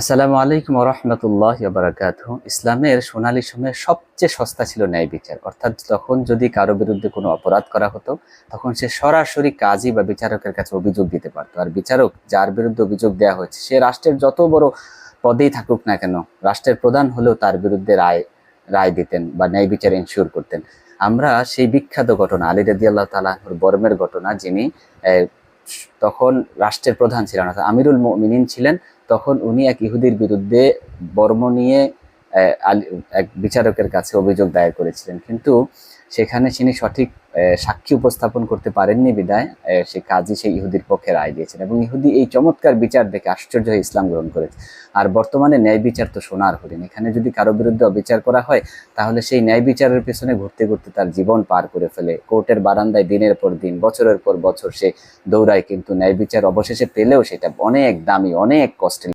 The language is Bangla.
আসসালামু আলাইকুম রহমতুল্লাহ বারাকাতুহু। ইসলামের সোনালী সময়ে সবচেয়ে সস্তা ছিল ন্যায় বিচার। অর্থাৎ তখন যদি কারো বিরুদ্ধে কোনো অপরাধ করা হতো, তখন সে সরাসরি কাজী বা বিচারকের কাছে অভিযোগ দিতে পারতো। আর বিচারক যার বিরুদ্ধে অভিযোগ দেওয়া হয়েছে, সে রাষ্ট্রের যত বড় পদেই থাকুক না কেন, রাষ্ট্রের প্রধান হলেও তার বিরুদ্ধে রায় রায় দিতেন বা ন্যায় বিচার এনশিওর করতেন। আমরা সেই বিখ্যাত ঘটনা, আলী রাদিয়াল্লাহু তাআলা আনহুর বর্মের ঘটনা, যিনি তখন রাষ্ট্রের প্রধান ছিলেন, অর্থাৎ আমিরুল মুমিনিন ছিলেন। তখন উনি এক ইহুদির বিরুদ্ধে বর্ম নিয়ে এক বিচারকের কাছে অভিযোগ দায়ের করেছিলেন, কিন্তু সেখানে তিনি সঠিক সাক্ষী উপস্থাপন করতে পারেননি বিধায় সে কাজী সেই ইহুদির পক্ষে রায় দিয়েছেন, এবং ইহুদি এই চমৎকার বিচার দেখে আশ্চর্য হয়ে ইসলাম গ্রহণ করেছে। আর বর্তমানে ন্যায় বিচার তো সোনার হরিণ। এখানে যদি কারো বিরুদ্ধে অবিচার করা হয়, তাহলে সেই ন্যায় বিচারের পেছনে ঘুরতে ঘুরতে তার জীবন পার করে ফেলে। কোর্টের বারান্দায় দিনের পর দিন, বছরের পর বছর সে দৌড়ায়, কিন্তু ন্যায় বিচার অবশেষে পেলেও সেটা অনেক দামি, অনেক কষ্টের।